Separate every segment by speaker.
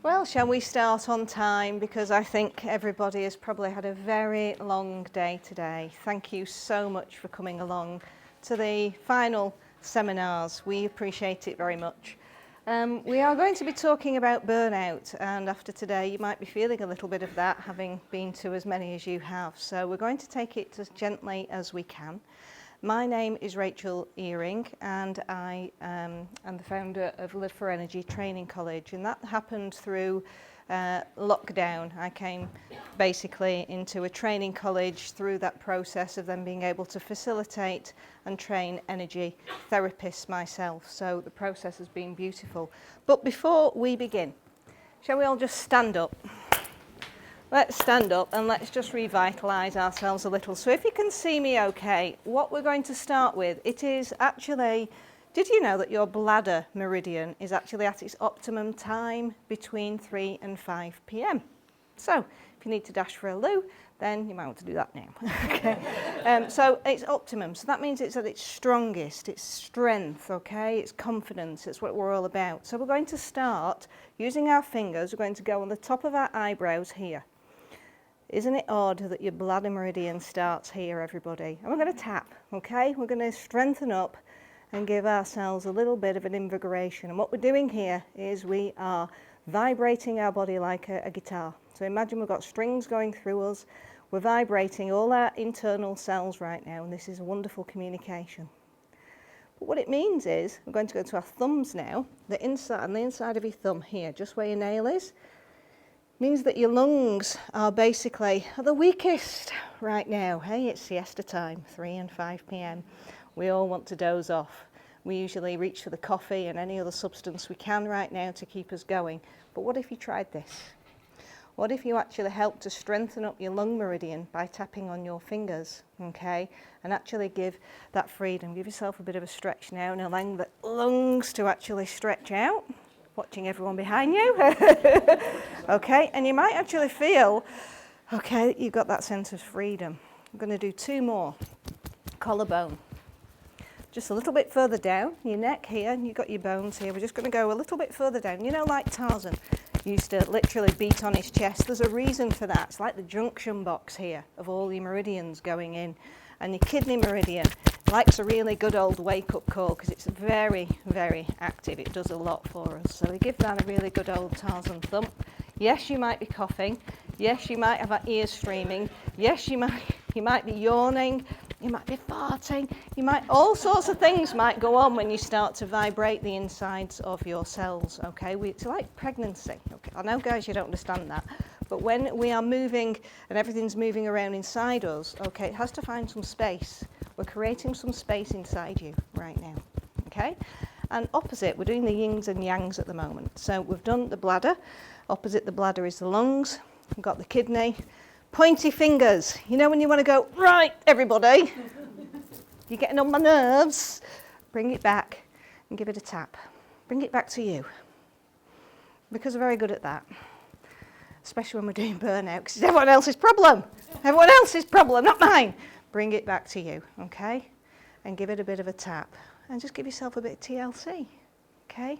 Speaker 1: Well, shall we start on time? Because I think everybody has probably had a very long day today. Thank you so much for coming along to the final seminars. We appreciate it very much. We are going to be talking about burnout, and after today you might be feeling a little bit of that, having been to as many as you have. So we're going to take it as gently as we can. My name is Rachel Earing, and I am the founder of Live for Energy Training College, and that happened through lockdown. I came basically into a training college through that process of then being able to facilitate and train energy therapists myself. So the process has been beautiful. But before we begin, shall we all just stand up? Let's stand up and let's just revitalise ourselves a little. So if you can see me okay, what we're going to start with, it is actually, did you know that your bladder meridian is actually at its optimum time between 3 and 5 p.m? So if you need to dash for a loo, then you might want to do that now. Okay. So it's optimum. So that means it's at its strongest, its strength, okay? It's confidence. It's what we're all about. So we're going to start using our fingers. We're going to go on the top of our eyebrows here. Isn't it odd that your bladder meridian starts here, everybody? And we're going to tap, okay? We're going to strengthen up and give ourselves a little bit of an invigoration. And what we're doing here is we are vibrating our body like a guitar. So imagine we've got strings going through us. We're vibrating all our internal cells right now, and this is a wonderful communication. But what it means is, we're going to go to our thumbs now, on the inside of your thumb here, just where your nail is, means that your lungs are basically at the weakest right now. Hey, it's siesta time, 3 and 5 p.m. We all want to doze off. We usually reach for the coffee and any other substance we can right now to keep us going. But what if you tried this? What if you actually helped to strengthen up your lung meridian by tapping on your fingers, okay? And actually give that freedom. Give yourself a bit of a stretch now and allowing the lungs to actually stretch out. Watching everyone behind you. Okay, and you might actually feel, okay, you've got that sense of freedom. I'm going to do 2 more. Collarbone. Just a little bit further down, your neck here, and you've got your bones here. We're just going to go a little bit further down. You know, like Tarzan used to literally beat on his chest. There's a reason for that. It's like the junction box here of all your meridians going in. And your kidney meridian likes a really good old wake-up call because it's very, very active. It does a lot for us. So we give that a really good old Tarzan thump. Yes, you might be coughing. Yes, you might have our ears streaming. Yes, you might be yawning. You might be farting. All sorts of things might go on when you start to vibrate the insides of your cells. Okay, it's like pregnancy. Okay, I know, guys, you don't understand that. But when we are moving and everything's moving around inside us, okay, it has to find some space. We're creating some space inside you right now, okay? And opposite, we're doing the yins and yangs at the moment. So we've done the bladder. Opposite the bladder is the lungs. We've got the kidney. Pointy fingers. You know when you want to go, right, everybody, you're getting on my nerves. Bring it back and give it a tap. Bring it back to you. Because we're very good at that. Especially when we're doing burnout, because it's everyone else's problem. Everyone else's problem, not mine. Bring it back to you, okay? And give it a bit of a tap. And just give yourself a bit of TLC, okay?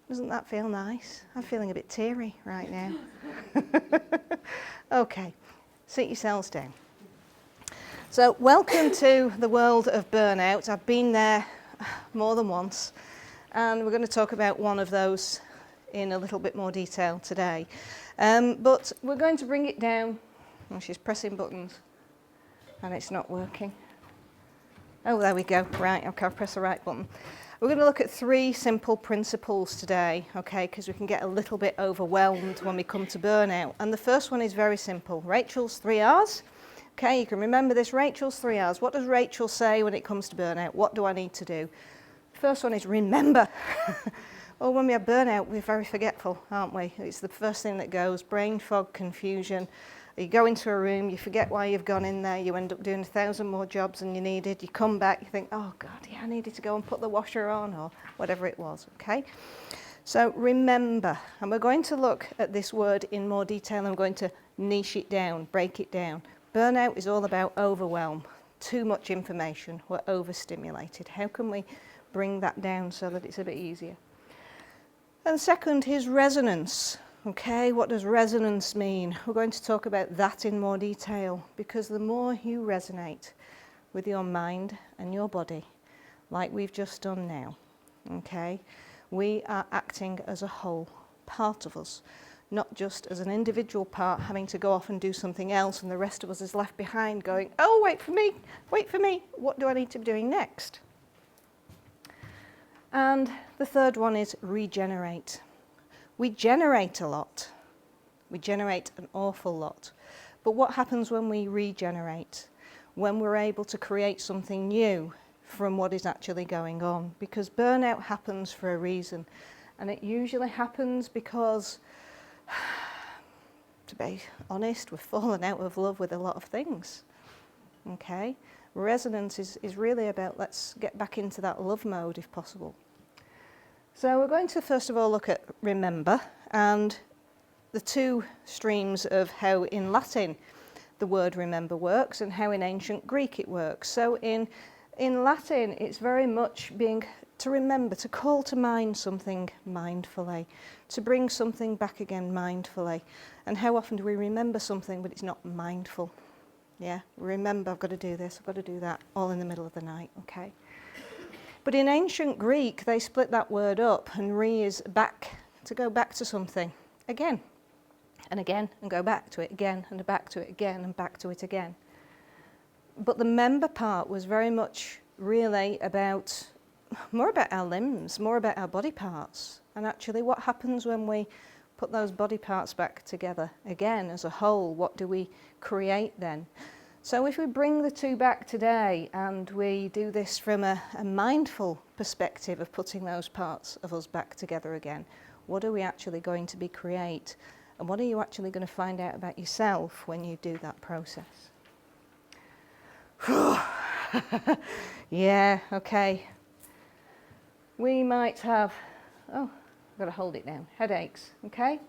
Speaker 1: Doesn't that feel nice? I'm feeling a bit teary right now. Okay, sit yourselves down. So welcome to the world of burnout. I've been there more than once. And we're going to talk about one of those in a little bit more detail today. But we're going to bring it down. Oh, she's pressing buttons and it's not working. Oh, there we go. Right, okay, I've pressed the right button. We're going to look at 3 simple principles today, okay, because we can get a little bit overwhelmed when we come to burnout. And the first one is very simple. Rachel's 3 R's. Okay, you can remember this, Rachel's 3 R's. What does Rachel say when it comes to burnout? What do I need to do? First one is remember. Well, when we have burnout, we're very forgetful, aren't we? It's the first thing that goes, brain fog, confusion. You go into a room, you forget why you've gone in there, you end up doing 1,000 more jobs than you needed. You come back, you think, oh God, yeah, I needed to go and put the washer on, or whatever it was, okay? So remember, and we're going to look at this word in more detail, and we're going to niche it down, break it down. Burnout is all about overwhelm, too much information, we're overstimulated. How can we bring that down so that it's a bit easier? And second is resonance. Okay, what does resonance mean? We're going to talk about that in more detail, because the more you resonate with your mind and your body, like we've just done now, okay, we are acting as a whole, part of us, not just as an individual part having to go off and do something else and the rest of us is left behind going, oh, wait for me, what do I need to be doing next? And the third one is regenerate. We generate a lot. We generate an awful lot. But what happens when we regenerate? When we're able to create something new from what is actually going on? Because burnout happens for a reason. And it usually happens because, to be honest, we've fallen out of love with a lot of things. Okay? Resonance is really about, let's get back into that love mode if possible. So we're going to first of all look at remember and the two streams of how in Latin the word remember works and how in ancient Greek it works. So in Latin it's very much being to remember, to call to mind something mindfully, to bring something back again mindfully. And how often do we remember something but it's not mindful? Yeah, remember, I've got to do this, I've got to do that, all in the middle of the night, okay? But in ancient Greek, they split that word up, and is back, to go back to something again and again, and go back to it again, and back to it again, and back to it again. But the member part was very much really about, more about our limbs, more about our body parts, and actually what happens when we put those body parts back together again as a whole. What do we create then? So if we bring the two back today and we do this from a mindful perspective of putting those parts of us back together again, what are we actually going to be create? And what are you actually going to find out about yourself when you do that process? Yeah, okay. We might have, oh, I've got to hold it down, headaches, okay?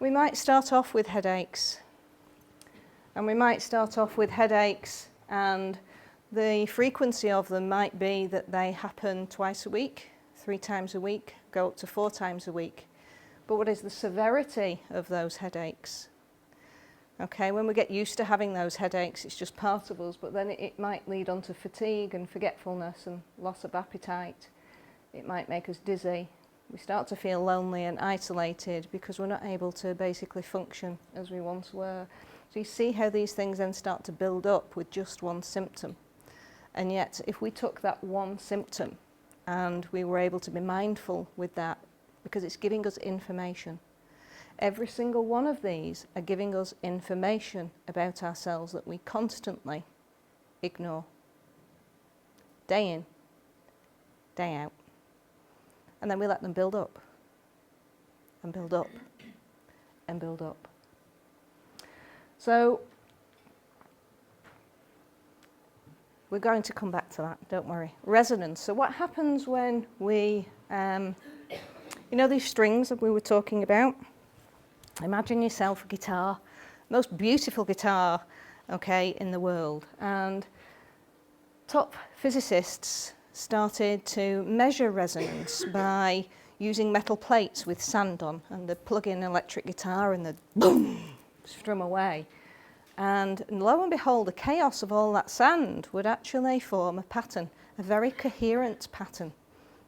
Speaker 1: We might start off with headaches. And we might start off with headaches, and the frequency of them might be that they happen twice a week, 3 times a week, go up to 4 times a week. But what is the severity of those headaches? Okay, when we get used to having those headaches, it's just part of us, but then it might lead on to fatigue and forgetfulness and loss of appetite. It might make us dizzy. We start to feel lonely and isolated because we're not able to basically function as we once were. So you see how these things then start to build up with just one symptom. And yet, if we took that one symptom and we were able to be mindful with that, because it's giving us information. Every single one of these are giving us information about ourselves that we constantly ignore. Day in, day out. And then we let them build up, and build up, and build up. So, we're going to come back to that, don't worry. Resonance. So what happens when we, you know these strings that we were talking about? Imagine yourself a guitar, most beautiful guitar, okay, in the world. And top physicists started to measure resonance by using metal plates with sand on, and they'd plug in an electric guitar and they'd boom, strum away. And lo and behold, the chaos of all that sand would actually form a pattern, a very coherent pattern,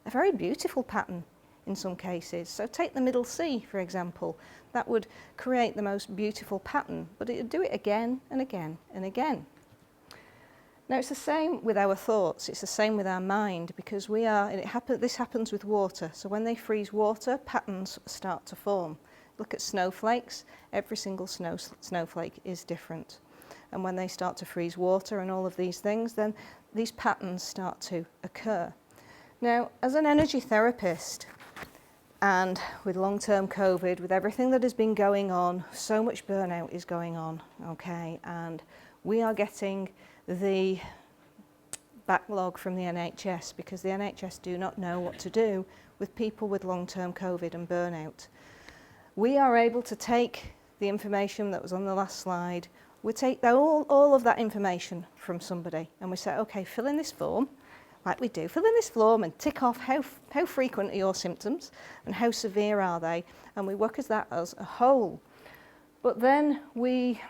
Speaker 1: a very beautiful pattern in some cases. So take the middle C, for example. That would create the most beautiful pattern, but it would do it again and again and again. Now it's the same with our thoughts, it's the same with our mind, because this happens with water. So when they freeze water, patterns start to form. Look at snowflakes, every single snowflake is different. And when they start to freeze water and all of these things, then these patterns start to occur. Now, as an energy therapist, and with long-term COVID, with everything that has been going on, so much burnout is going on, okay? And we are getting the backlog from the NHS because the NHS do not know what to do with people with long-term COVID and burnout. We are able to take the information that was on the last slide, we take all of that information from somebody and we say, okay, fill in this form, like we do. Fill in this form and tick off how frequent are your symptoms and how severe are they, and we work as that as a whole. But then we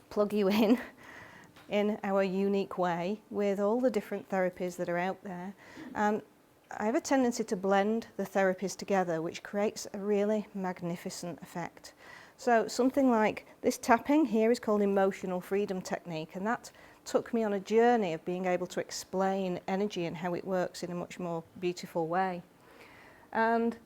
Speaker 1: plug you in our unique way with all the different therapies that are out there. And I have a tendency to blend the therapies together, which creates a really magnificent effect. So something like this tapping here is called emotional freedom technique, and that took me on a journey of being able to explain energy and how it works in a much more beautiful way. And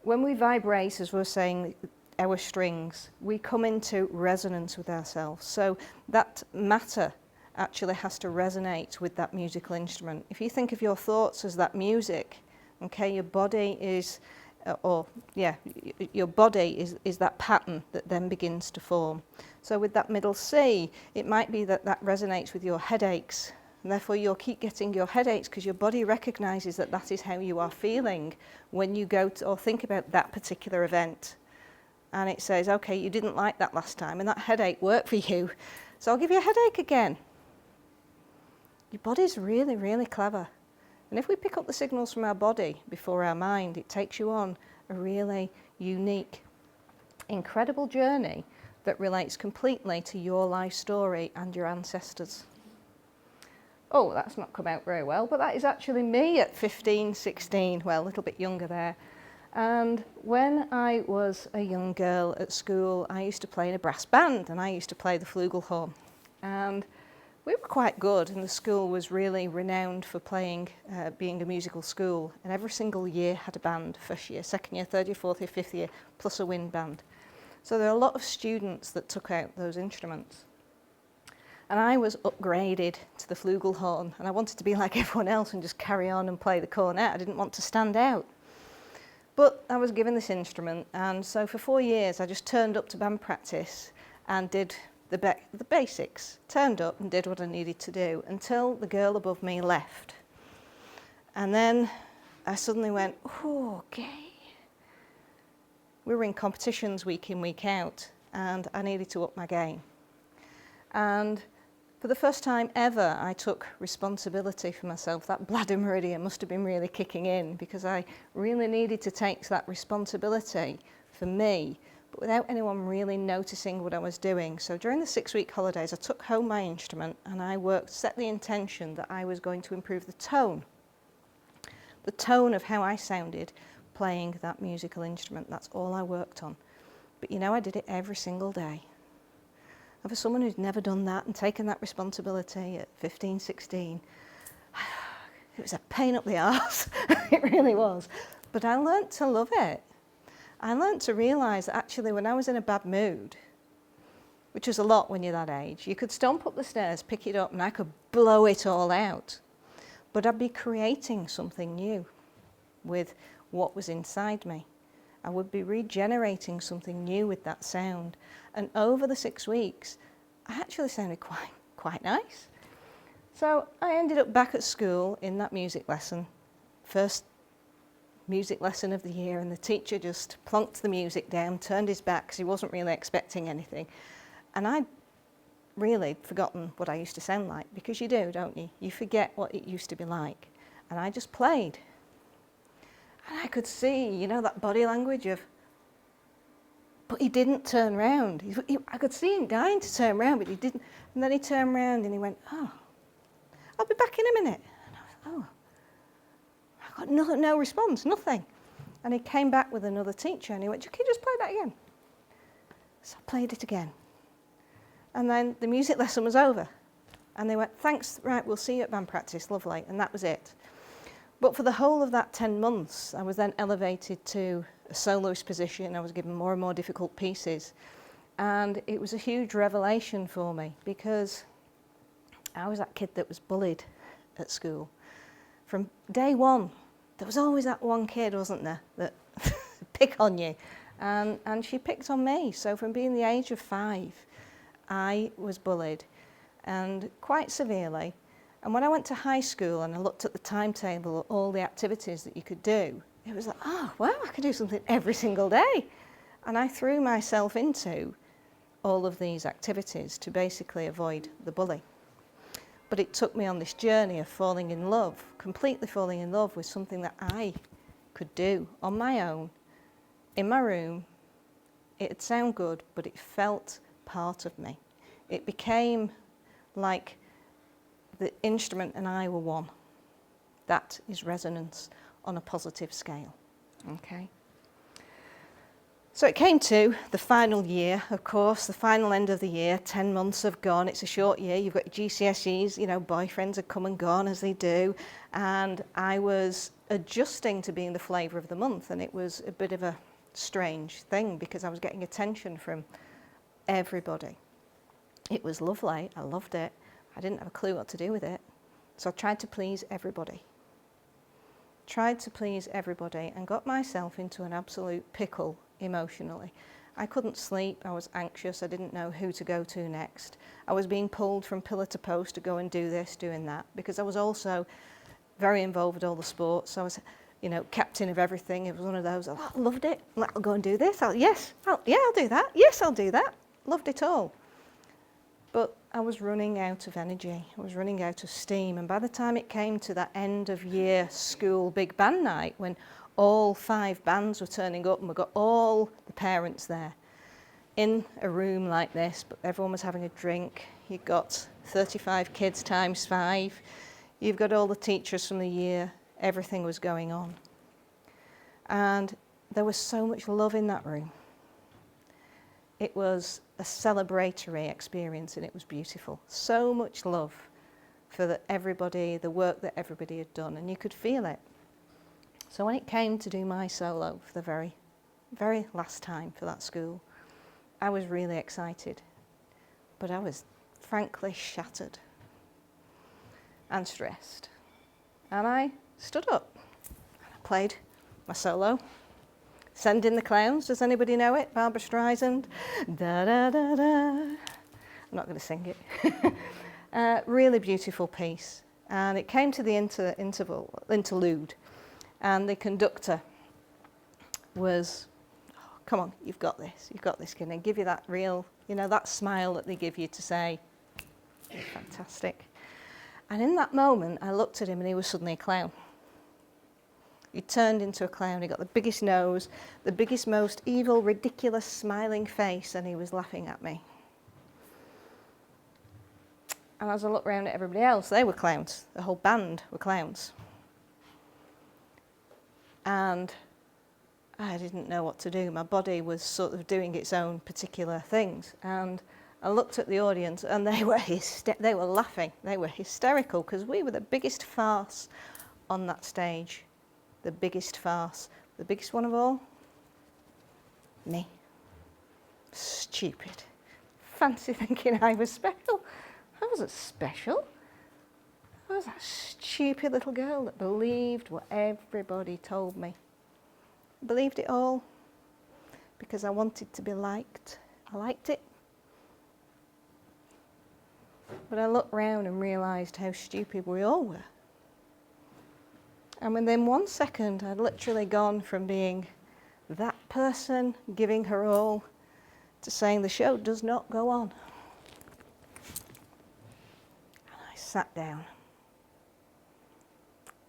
Speaker 1: when we vibrate, as we were saying, our strings, we come into resonance with ourselves. So that matter actually has to resonate with that musical instrument. If you think of your thoughts as that music, okay, your body is, your body is that pattern that then begins to form. So with that middle C, it might be that that resonates with your headaches, and therefore you'll keep getting your headaches because your body recognizes that that is how you are feeling when you go to, or think about that particular event. And it says, okay, you didn't like that last time, and that headache worked for you, so I'll give you a headache again. Your body's really, really clever. And if we pick up the signals from our body before our mind, it takes you on a really unique, incredible journey that relates completely to your life story and your ancestors. Oh, that's not come out very well, but that is actually me at 15, 16, well, a little bit younger there. And when I was a young girl at school, I used to play in a brass band, and I used to play the flugelhorn. And we were quite good, and the school was really renowned for playing, being a musical school, and every single year had a band, first year, second year, third year, fourth year, fifth year, plus a wind band. So there are a lot of students that took out those instruments. And I was upgraded to the flugelhorn, and I wanted to be like everyone else and just carry on and play the cornet. I didn't want to stand out. But I was given this instrument, and so for 4 years I just turned up to band practice and did the basics, turned up and did what I needed to do until the girl above me left. And then I suddenly went, oh, okay. We were in competitions week in, week out, and I needed to up my game. And for the first time ever, I took responsibility for myself. That bladder meridian must have been really kicking in, because I really needed to take that responsibility for me, but without anyone really noticing what I was doing. So during the 6-week holidays, I took home my instrument and I set the intention that I was going to improve the tone of how I sounded playing that musical instrument. That's all I worked on. But you know, I did it every single day. And for someone who's never done that and taken that responsibility at 15, 16, it was a pain up the arse. It really was. But I learnt to love it. I learnt to realise that actually when I was in a bad mood, which was a lot when you're that age, you could stomp up the stairs, pick it up, and I could blow it all out. But I'd be creating something new with what was inside me. I would be regenerating something new with that sound. And over the 6 weeks, I actually sounded quite nice. So I ended up back at school in that music lesson, first music lesson of the year, and the teacher just plonked the music down, turned his back because he wasn't really expecting anything. And I'd really forgotten what I used to sound like, because you do, don't you? You forget what it used to be like. And I just played. And I could see, you know, that body language of, but he didn't turn round. I could see him dying to turn round, but he didn't. And then he turned round and he went, oh, I'll be back in a minute. And I was, oh. I got no response, nothing. And he came back with another teacher and he went, can you just play that again? So I played it again. And then the music lesson was over. And they went, thanks, right, we'll see you at band practice, lovely. And that was it. But for the whole of that 10 months, I was then elevated to a soloist position. I was given more and more difficult pieces. And it was a huge revelation for me, because I was that kid that was bullied at school. From day one, there was always that one kid, wasn't there, that pick on you. And she picked on me. So from being the age of 5, I was bullied, and quite severely. And when I went to high school and I looked at the timetable, all the activities that you could do, it was like, oh, wow, I could do something every single day. And I threw myself into all of these activities to basically avoid the bully. But it took me on this journey of falling in love, completely falling in love with something that I could do on my own, in my room. It'd sound good, but it felt part of me. It became like the instrument and I were one. That is resonance on a positive scale. Okay. So it came to the final year, of course, the final end of the year. 10 months have gone. It's a short year. You've got your GCSEs, you know, boyfriends have come and gone as they do. And I was adjusting to being the flavour of the month, and it was a bit of a strange thing because I was getting attention from everybody. It was lovely. I loved it. I didn't have a clue what to do with it. So I tried to please everybody. And got myself into an absolute pickle emotionally. I couldn't sleep. I was anxious. I didn't know who to go to next. I was being pulled from pillar to post to go and do this, doing that, because I was also very involved with all the sports. So I was, you know, captain of everything. It was one of those, I loved it. I'll go and do this. I'll do that. Yes, I'll do that. Loved it all. But I was running out of energy. I was running out of steam. And by the time it came to that end of year school big band night, when all 5 bands were turning up and we got all the parents there in a room like this, but everyone was having a drink. You've got 35 kids times 5. You've got all the teachers from the year. Everything was going on. And there was so much love in that room. It was a celebratory experience and it was beautiful. So much love for everybody, the work that everybody had done, and you could feel it. So when it came to do my solo for the very, very last time for that school, I was really excited, but I was frankly shattered and stressed. And I stood up and I played my solo. Send in the Clowns, does anybody know it? Barbra Streisand. Da da da da. I'm not going to sing it. Really beautiful piece. And it came to the interlude, and the conductor was, oh, come on, you've got this, kid, and give you that real, you know, that smile that they give you to say, you're fantastic. And in that moment, I looked at him and he was suddenly a clown. He turned into a clown. He got the biggest nose, the biggest, most evil, ridiculous, smiling face, and he was laughing at me. And as I looked around at everybody else, they were clowns. The whole band were clowns. And I didn't know what to do. My body was sort of doing its own particular things. And I looked at the audience, and they were laughing. They were hysterical, because we were the biggest farce on that stage. The biggest farce. The biggest one of all? Me. Stupid. Fancy thinking I was special. I wasn't special. I was that stupid little girl that believed what everybody told me. I believed it all because I wanted to be liked. I liked it. But I looked round and realised how stupid we all were. And within 1 second, I'd literally gone from being that person giving her all to saying the show does not go on. And I sat down.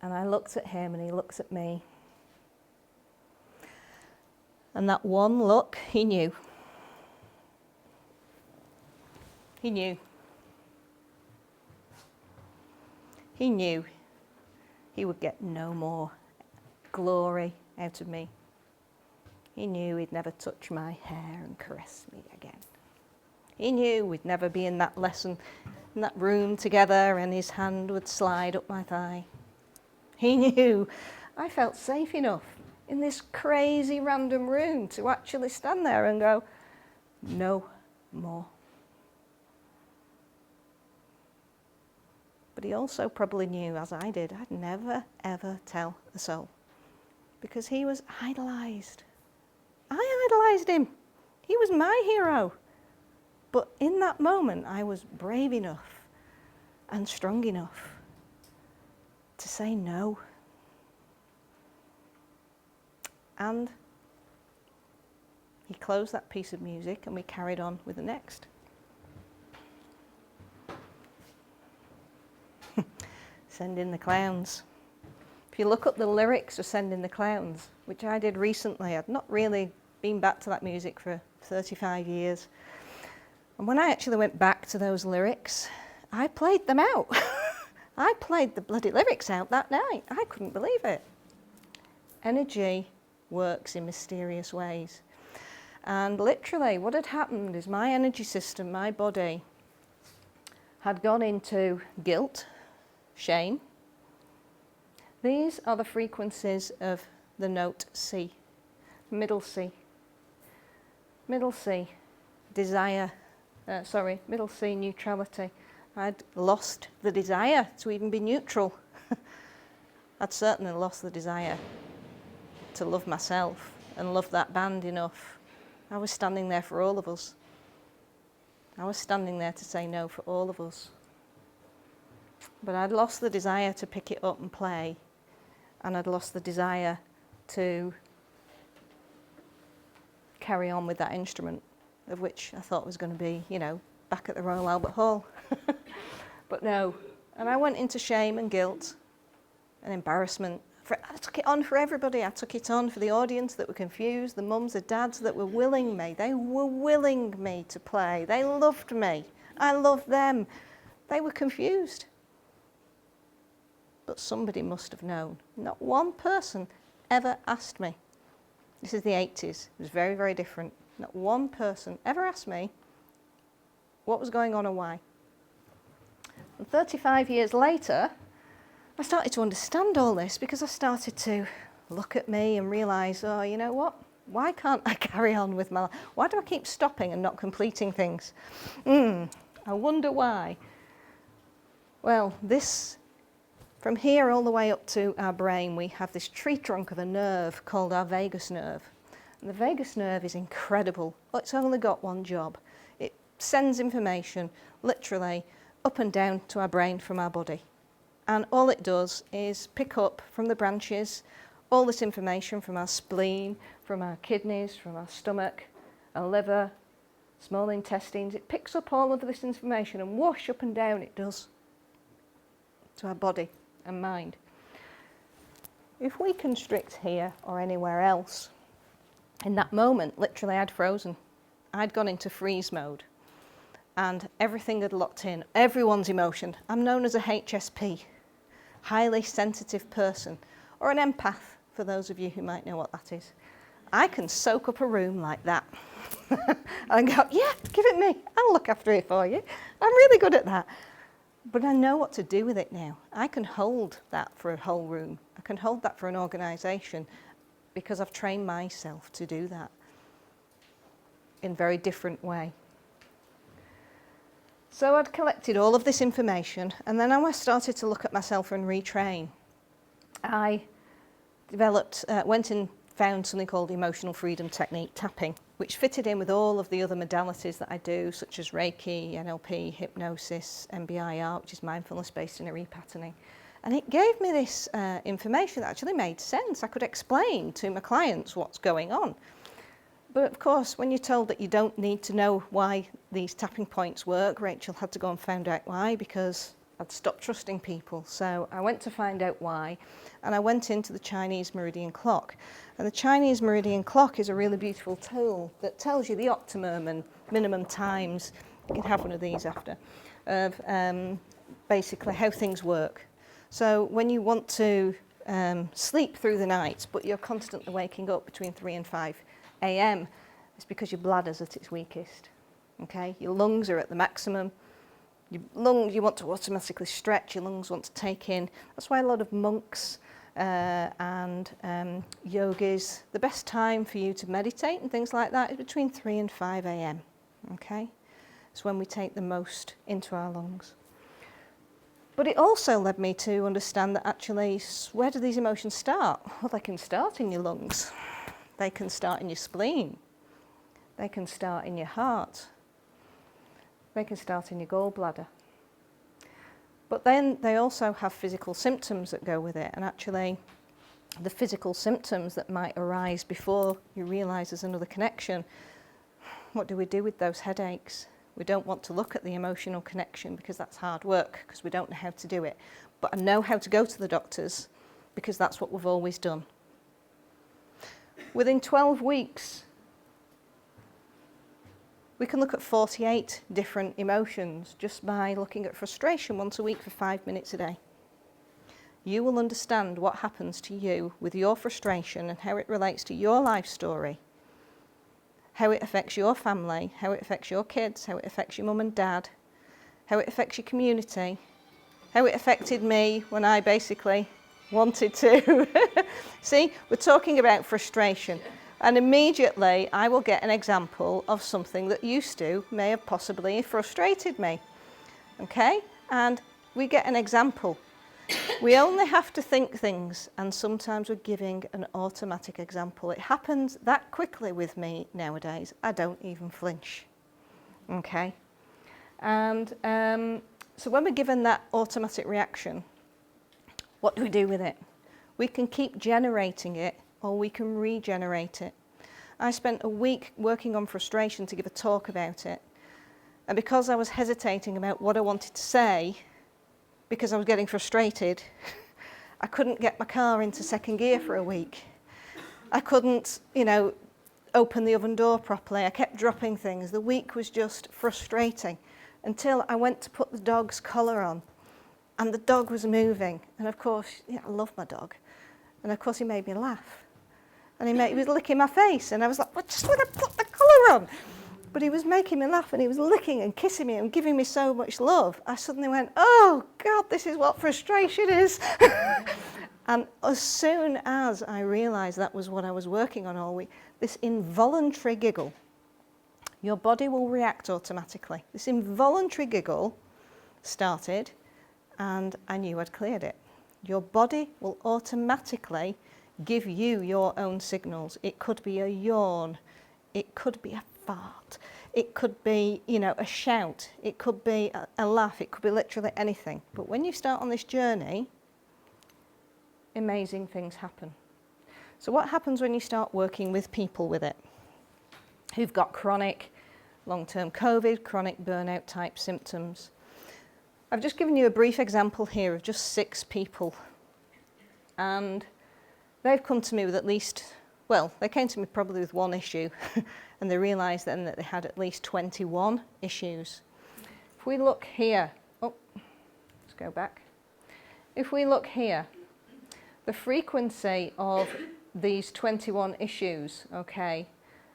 Speaker 1: And I looked at him and he looks at me. And that one look, he knew. He knew. He knew he would get no more glory out of me. He knew he'd never touch my hair and caress me again. He knew we'd never be in that lesson, in that room together, and his hand would slide up my thigh. He knew I felt safe enough in this crazy random room to actually stand there and go, no more. But he also probably knew, as I did, I'd never, ever tell a soul. Because he was idolised. I idolised him. He was my hero. But in that moment, I was brave enough and strong enough to say no. And he closed that piece of music and we carried on with the next. Send in the clowns. If you look up the lyrics of Send in the Clowns, which I did recently, I'd not really been back to that music for 35 years. And when I actually went back to those lyrics, I played them out. I played the bloody lyrics out that night. I couldn't believe it. Energy works in mysterious ways. And literally what had happened is my energy system, my body, had gone into guilt, shame. These are the frequencies of the note C, middle C. Middle C, desire, middle C, neutrality. I'd lost the desire to even be neutral. I'd certainly lost the desire to love myself and love that band enough. I was standing there for all of us. I was standing there to say no for all of us. But I'd lost the desire to pick it up and play, and I'd lost the desire to carry on with that instrument, of which I thought was going to be, back at the Royal Albert Hall. But no. And I went into shame and guilt and embarrassment. I took it on for everybody. I took it on for the audience that were confused, the mums, the dads that were willing me. They were willing me to play. They loved me. I loved them. They were confused. But somebody must have known. Not one person ever asked me. This is the 80s. It was very, very different. Not one person ever asked me what was going on and why. And 35 years later, I started to understand all this because I started to look at me and realise, oh, you know what? Why can't I carry on with my life? Why do I keep stopping and not completing things? I wonder why. Well, from here all the way up to our brain, we have this tree trunk of a nerve called our vagus nerve. And the vagus nerve is incredible. It's only got one job. It sends information literally up and down to our brain from our body. And all it does is pick up from the branches all this information from our spleen, from our kidneys, from our stomach, our liver, small intestines. It picks up all of this information and whoosh up and down it does to our body and mind. If we constrict here or anywhere else, in that moment, literally I'd frozen. I'd gone into freeze mode and everything had locked in, everyone's emotion. I'm known as a HSP, highly sensitive person, or an empath, for those of you who might know what that is. I can soak up a room like that and go, yeah, give it me, I'll look after it for you. I'm really good at that. But I know what to do with it now. I can hold that for a whole room. I can hold that for an organisation because I've trained myself to do that in a very different way. So I'd collected all of this information and then I started to look at myself and retrain. I went and found something called emotional freedom technique tapping, which fitted in with all of the other modalities that I do, such as Reiki, NLP, hypnosis, MBIR, which is mindfulness-based inner repatterning. And it gave me this information that actually made sense. I could explain to my clients what's going on. But of course, when you're told that you don't need to know why these tapping points work, Rachel had to go and find out why, because I'd stopped trusting people. So I went to find out why, and I went into the Chinese meridian clock. And the Chinese meridian clock is a really beautiful tool that tells you the optimum and minimum times, you can have one of these after, of basically how things work. So when you want to sleep through the night, but you're constantly waking up between 3 and 5 a.m., it's because your bladder's at its weakest. Okay, your lungs are at the maximum. Your lungs, you want to automatically stretch, your lungs want to take in. That's why a lot of monks and yogis, the best time for you to meditate and things like that is between 3 and 5 a.m. Okay, it's when we take the most into our lungs. But it also led me to understand that actually, where do these emotions start? Well, they can start in your lungs. They can start in your spleen. They can start in your heart. They can start in your gallbladder. But then they also have physical symptoms that go with it. And actually, the physical symptoms that might arise before you realise there's another connection, what do we do with those headaches? We don't want to look at the emotional connection because that's hard work, because we don't know how to do it. But I know how to go to the doctors because that's what we've always done. Within 12 weeks, we can look at 48 different emotions just by looking at frustration once a week for 5 minutes a day. You will understand what happens to you with your frustration and how it relates to your life story, how it affects your family, how it affects your kids, how it affects your mum and dad, how it affects your community, how it affected me when I basically wanted to. See, we're talking about frustration. And immediately I will get an example of something that used to may have possibly frustrated me. Okay? And we get an example. We only have to think things, and sometimes we're giving an automatic example. It happens that quickly with me nowadays, I don't even flinch. Okay? And so when we're given that automatic reaction, what do we do with it? We can keep generating it, or we can regenerate it. I spent a week working on frustration to give a talk about it. And because I was hesitating about what I wanted to say, because I was getting frustrated, I couldn't get my car into second gear for a week. I couldn't, open the oven door properly. I kept dropping things. The week was just frustrating until I went to put the dog's collar on. And the dog was moving. And of course, I love my dog. And of course, he made me laugh. And he was licking my face. And I was like, well, just when I put the collar on. But he was making me laugh, and he was licking and kissing me and giving me so much love. I suddenly went, oh, God, this is what frustration is. And as soon as I realised that was what I was working on all week, this involuntary giggle, your body will react automatically. This involuntary giggle started, and I knew I'd cleared it. Your body will automatically give you your own signals. It could be a yawn. It could be a fart. It could be, a shout. It could be a laugh. It could be literally anything. But when you start on this journey, amazing things happen. So what happens when you start working with people with it who've got chronic long-term COVID, chronic burnout type symptoms? I've just given you a brief example here of just 6 people. And they've come to me with they came to me probably with one issue, and they realised then that they had at least 21 issues. If we look here, let's go back. If we look here, the frequency of these 21 issues,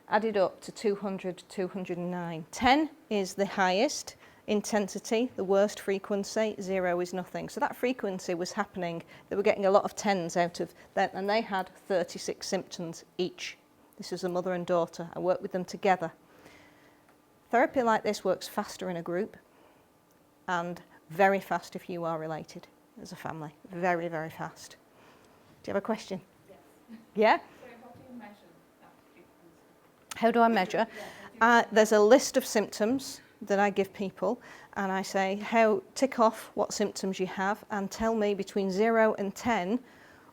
Speaker 1: added up to 200, 209. 10 is the highest intensity, the worst frequency, 0 is nothing. So that frequency was happening. They were getting a lot of 10s out of that, and they had 36 symptoms each. This was a mother and daughter. I worked with them together. Therapy like this works faster in a group and very fast if you are related as a family. Very, very fast. Do you have a question?
Speaker 2: Yes.
Speaker 1: Yeah?
Speaker 2: So how do you measure that frequency?
Speaker 1: How do I measure? There's a list of symptoms that I give people, and I say, tick off what symptoms you have and tell me between 0 and 10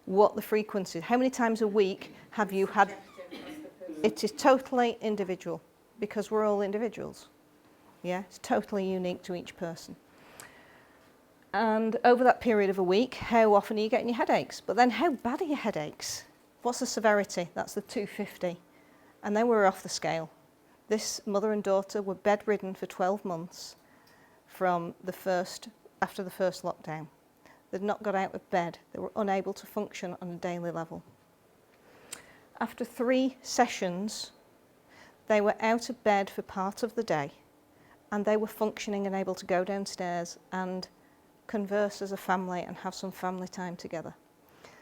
Speaker 1: what the frequency is. How many times a week have you had? It is totally individual because we're all individuals. Yeah, it's totally unique to each person. And over that period of a week, how often are you getting your headaches? But then how bad are your headaches? What's the severity? That's the 250. And then we're off the scale. This mother and daughter were bedridden for 12 months after the first lockdown. They'd not got out of bed. They were unable to function on a daily level. After 3 sessions, they were out of bed for part of the day, and they were functioning and able to go downstairs and converse as a family and have some family time together.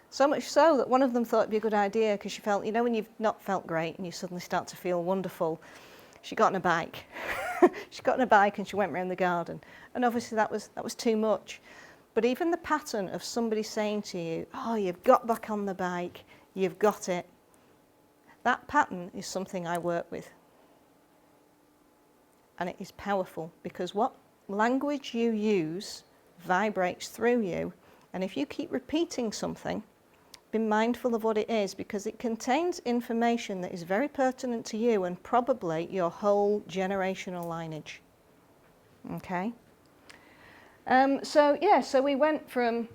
Speaker 1: So much so that one of them thought it'd be a good idea, because she felt, when you've not felt great and you suddenly start to feel wonderful, she got on a bike. She got on a bike and she went around the garden. And obviously that was too much. But even the pattern of somebody saying to you, oh, you've got back on the bike, you've got it, that pattern is something I work with. And it is powerful, because what language you use vibrates through you. And if you keep repeating something, be mindful of what it is, because it contains information that is very pertinent to you and probably your whole generational lineage. Okay. So we went from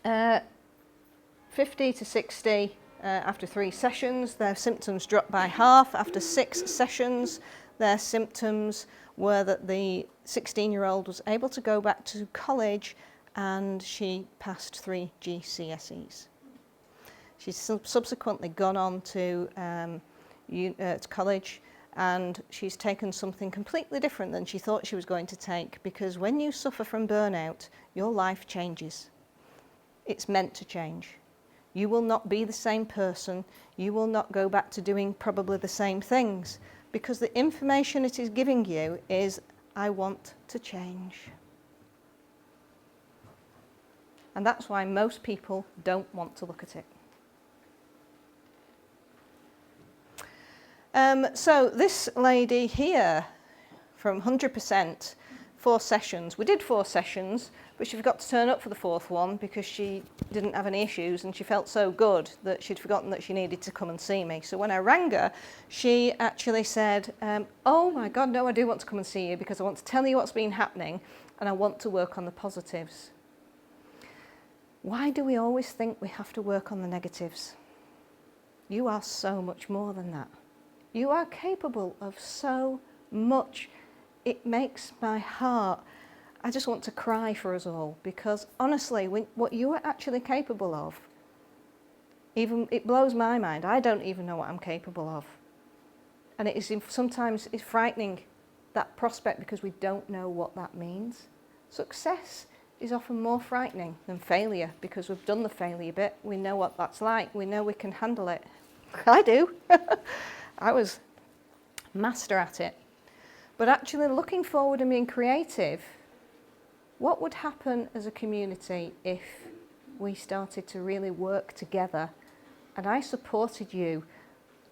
Speaker 1: 50 to 60 after 3 sessions. Their symptoms dropped by half. After 6 sessions, their symptoms were that the 16-year-old was able to go back to college, and she passed 3 GCSEs. She's subsequently gone on to college, and she's taken something completely different than she thought she was going to take, because when you suffer from burnout, your life changes. It's meant to change. You will not be the same person. You will not go back to doing probably the same things, because the information it is giving you is, I want to change. And that's why most people don't want to look at it. So this lady here, from 100%, 4 sessions. We did 4 sessions, but she forgot to turn up for the 4th one because she didn't have any issues, and she felt so good that she'd forgotten that she needed to come and see me. So when I rang her, she actually said, oh my God, no, I do want to come and see you because I want to tell you what's been happening and I want to work on the positives. Why do we always think we have to work on the negatives? You are so much more than that. You are capable of so much. It makes my heart, I just want to cry for us all, because honestly, what you are actually capable of, it blows my mind. I don't even know what I'm capable of. And it is sometimes it's frightening, that prospect, because we don't know what that means. Success is often more frightening than failure, because we've done the failure bit. We know what that's like. We know we can handle it. I do. I was master at it. But actually looking forward and being creative, what would happen as a community if we started to really work together, and I supported you,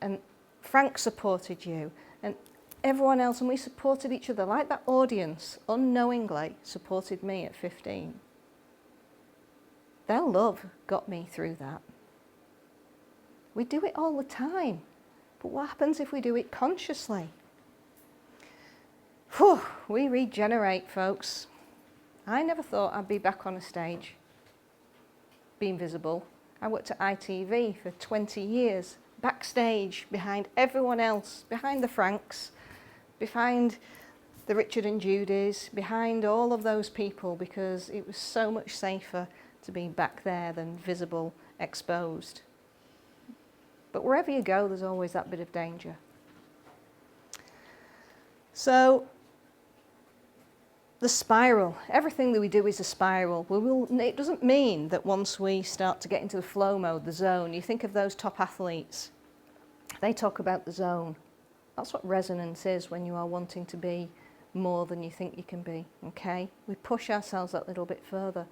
Speaker 1: and Frank supported you, and everyone else, and we supported each other like that audience unknowingly supported me at 15. Their love got me through that. We do it all the time, but what happens if we do it consciously? Whew, we regenerate, folks. I never thought I'd be back on a stage, being visible. I worked at ITV for 20 years, backstage, behind everyone else, behind the Franks, behind the Richard and Judys, behind all of those people, because it was so much safer to be back there than visible, exposed. But wherever you go, there's always that bit of danger. So, the spiral, everything that we do is a spiral. It doesn't mean that once we start to get into the flow mode, the zone, you think of those top athletes, they talk about the zone. That's what resonance is when you are wanting to be more than you think you can be, okay? We push ourselves that little bit further,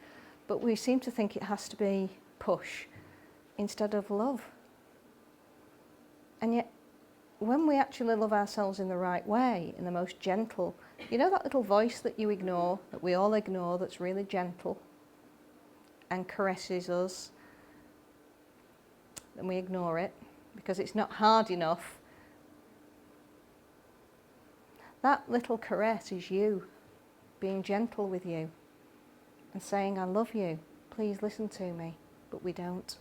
Speaker 1: but we seem to think it has to be push instead of love. And yet, when we actually love ourselves in the right way, in the most gentle, you know that little voice that you ignore, that we all ignore, that's really gentle and caresses us, and we ignore it because it's not hard enough. That little caress is you being gentle with you and saying, I love you, please listen to me, but we don't.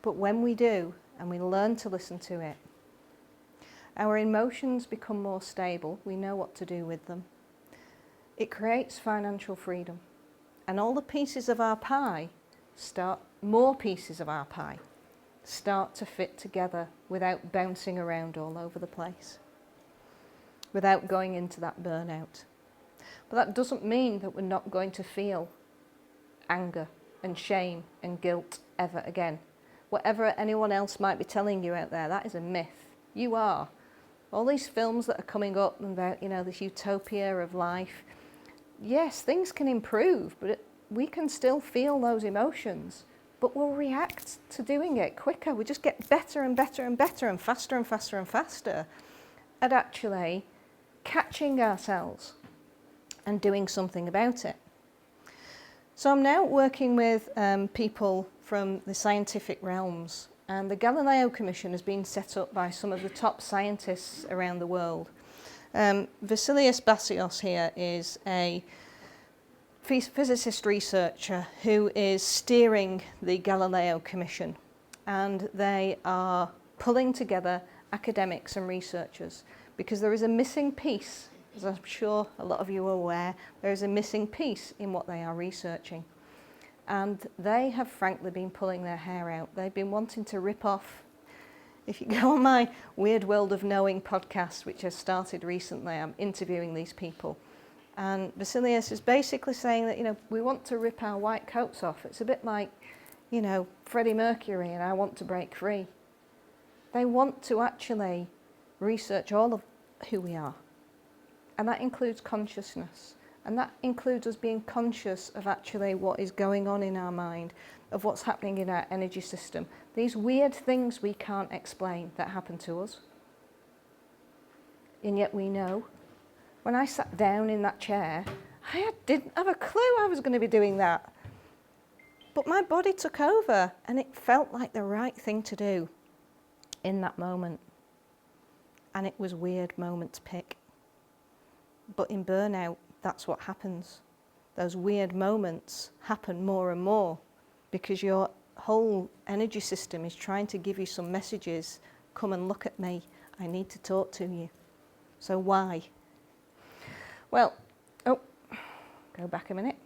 Speaker 1: But when we do, and we learn to listen to it, our emotions become more stable. We know what to do with them. It creates financial freedom. And all the pieces of our pie more pieces of our pie start to fit together without bouncing around all over the place, without going into that burnout. But that doesn't mean that we're not going to feel anger and shame and guilt ever again. Whatever anyone else might be telling you out there, that is a myth. You are. All these films that are coming up about, this utopia of life, yes, things can improve, but we can still feel those emotions, but we'll react to doing it quicker. We just get better and better and better and faster and faster and faster at actually catching ourselves and doing something about it. So I'm now working with people from the scientific realms. And the Galileo Commission has been set up by some of the top scientists around the world. Vasilios Basios here is a physicist researcher who is steering the Galileo Commission, and they are pulling together academics and researchers because there is a missing piece, as I'm sure a lot of you are aware, there is a missing piece in what they are researching. And they have frankly been pulling their hair out. They've been wanting to rip off. If you go on my Weird World of Knowing podcast, which has started recently, I'm interviewing these people. And Vasilios is basically saying that, we want to rip our white coats off. It's a bit like, Freddie Mercury and I Want to Break Free. They want to actually research all of who we are. And that includes consciousness. And that includes us being conscious of actually what is going on in our mind, of what's happening in our energy system. These weird things we can't explain that happen to us. And yet we know. When I sat down in that chair, I didn't have a clue I was going to be doing that. But my body took over and it felt like the right thing to do in that moment. And it was a weird moment to pick. But in burnout, that's what happens. Those weird moments happen more and more because your whole energy system is trying to give you some messages. Come and look at me. I need to talk to you. So why? Well, go back a minute.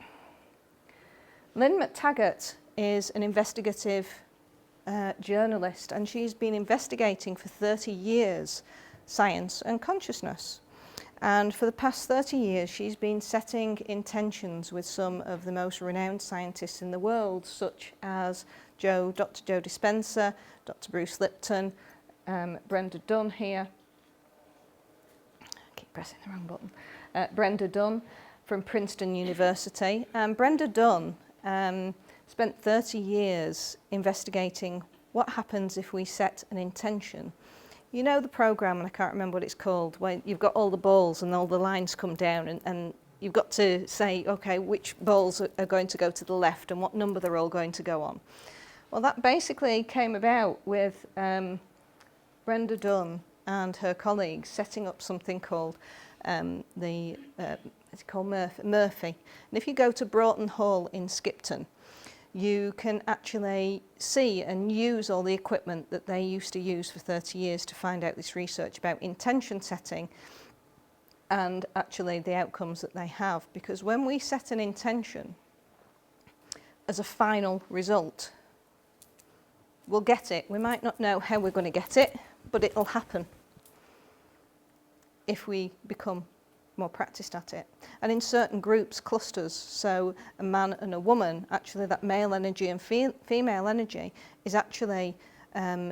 Speaker 1: Lynn McTaggart is an investigative journalist, and she's been investigating for 30 years science and consciousness. And for the past 30 years, she's been setting intentions with some of the most renowned scientists in the world, such as Dr. Joe Dispenza, Dr. Bruce Lipton, Brenda Dunn here. I keep pressing the wrong button. Brenda Dunn from Princeton University. And Brenda Dunn spent 30 years investigating what happens if we set an intention. You know the program, and I can't remember what it's called, where you've got all the balls and all the lines come down and you've got to say, okay, which balls are going to go to the left and what number they're all going to go on. Well, that basically came about with Brenda Dunn and her colleagues setting up something called it's called Murphy. And if you go to Broughton Hall in Skipton, you can actually see and use all the equipment that they used to use for 30 years to find out this research about intention setting and actually the outcomes that they have. Because when we set an intention as a final result, we'll get it. We might not know how we're going to get it, but it'll happen if we become more practiced at it. And in certain groups, clusters, so a man and a woman, actually that male energy and female energy is actually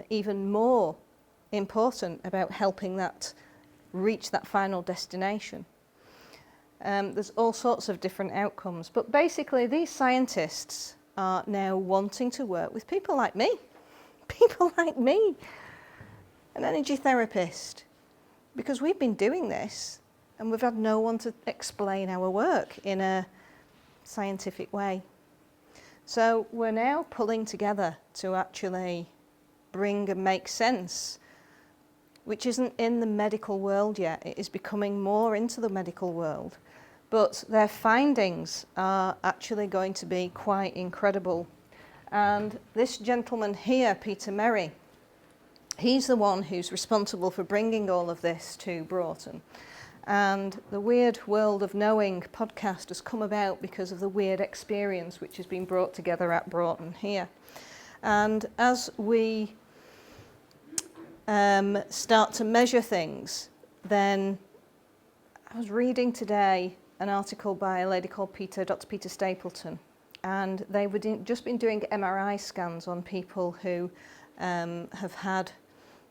Speaker 1: even more important about helping that reach that final destination. There's all sorts of different outcomes, but basically these scientists are now wanting to work with people like me, an energy therapist, because we've been doing this and we've had no one to explain our work in a scientific way. So we're now pulling together to actually bring and make sense, which isn't in the medical world yet. It is becoming more into the medical world. But their findings are actually going to be quite incredible. And this gentleman here, Peter Merry, he's the one who's responsible for bringing all of this to Broughton. And the Weird World of Knowing podcast has come about because of the weird experience which has been brought together at Broughton here. And as we start to measure things, then I was reading today an article by a lady called Dr. Peter Stapleton, and they were just been doing MRI scans on people who have had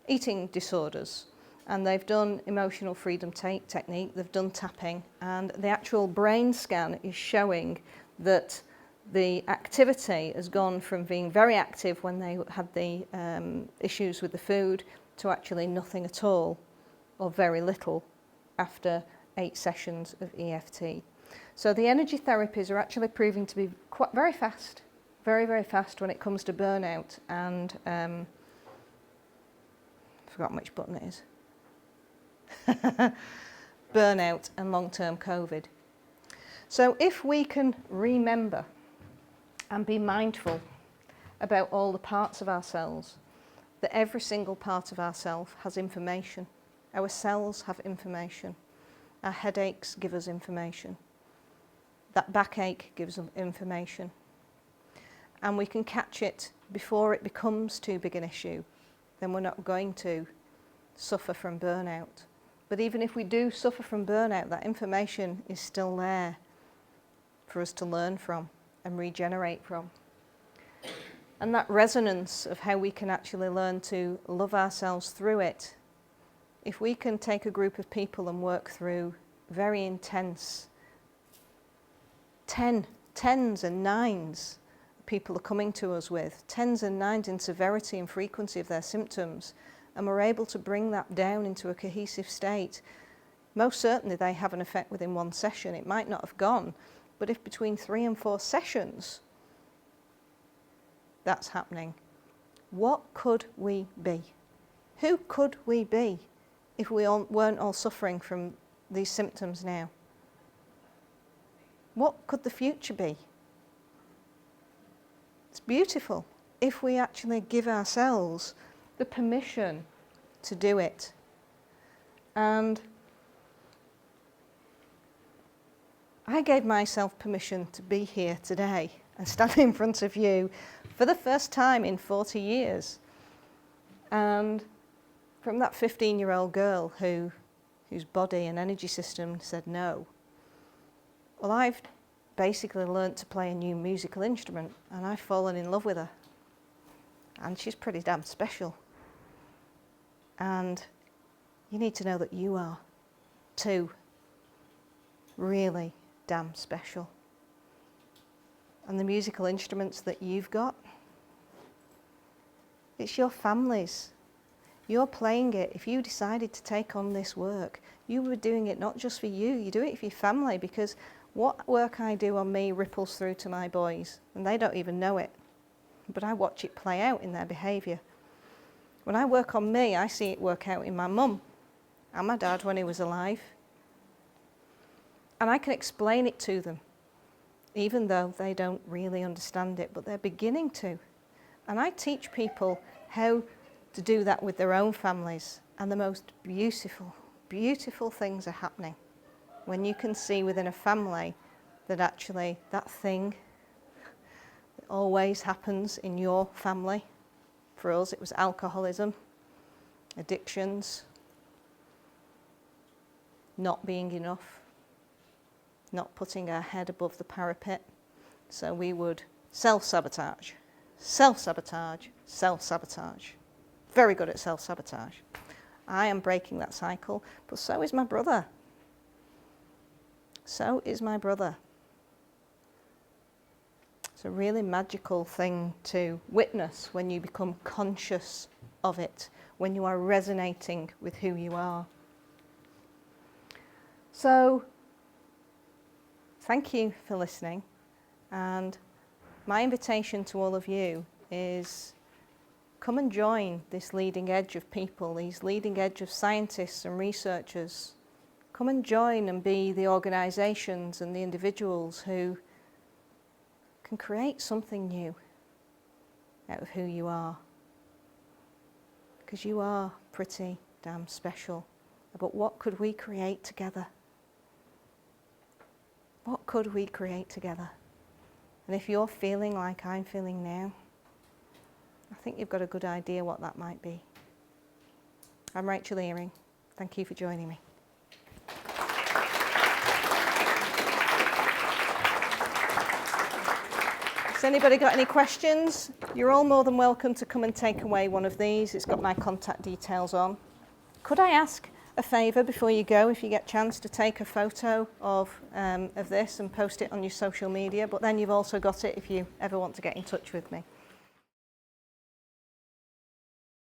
Speaker 1: eating disorders. And they've done emotional freedom technique, they've done tapping, and the actual brain scan is showing that the activity has gone from being very active when they had the issues with the food to actually nothing at all, or very little, after 8 sessions of EFT. So the energy therapies are actually proving to be quite very fast, very, very fast when it comes to burnout, and I've forgotten which button it is. burnout and long-term COVID. So if we can remember and be mindful about all the parts of ourselves, that every single part of ourselves has information. Our cells have information. Our headaches give us information. That backache gives us information. And we can catch it before it becomes too big an issue, then we're not going to suffer from burnout. But even if we do suffer from burnout, that information is still there for us to learn from and regenerate from. And that resonance of how we can actually learn to love ourselves through it, if we can take a group of people and work through very intense tens and nines people are coming to us with, tens and nines in severity and frequency of their symptoms, and we're able to bring that down into a cohesive state, most certainly they have an effect within one session. It might not have gone, but if between 3 and 4 sessions that's happening, what could we be? Who could we be if we weren't all suffering from these symptoms now? What could the future be? It's beautiful if we actually give ourselves the permission to do it. And I gave myself permission to be here today and stand in front of you for the first time in 40 years. And from that 15-year-old girl whose body and energy system said no, well, I've basically learnt to play a new musical instrument, and I've fallen in love with her. And she's pretty damn special. And you need to know that you are too. Really damn special. And the musical instruments that you've got, it's your family's. You're playing it. If you decided to take on this work, you were doing it not just for you, you do it for your family, because what work I do on me ripples through to my boys, and they don't even know it. But I watch it play out in their behaviour. When I work on me, I see it work out in my mum and my dad when he was alive. And I can explain it to them, even though they don't really understand it, but they're beginning to. And I teach people how to do that with their own families, and the most beautiful, beautiful things are happening when you can see within a family that actually that thing that always happens in your family. For us, it was alcoholism, addictions, not being enough, not putting our head above the parapet. So we would self-sabotage, self-sabotage, self-sabotage. Very good at self-sabotage. I am breaking that cycle, but so is my brother. So is my brother. It's a really magical thing to witness when you become conscious of it, when you are resonating with who you are. So, thank you for listening, and my invitation to all of you is come and join this leading edge of people, these leading edge of scientists and researchers. Come and join and be the organisations and the individuals who can create something new out of who you are. Because you are pretty damn special. But what could we create together? What could we create together? And if you're feeling like I'm feeling now, I think you've got a good idea what that might be. I'm Rachel Earing. Thank you for joining me. Has anybody got any questions? You're all more than welcome to come and take away one of these. It's got my contact details on. Could I ask a favour before you go, if you get a chance, to take a photo of this and post it on your social media, but then you've also got it if you ever want to get in touch with me.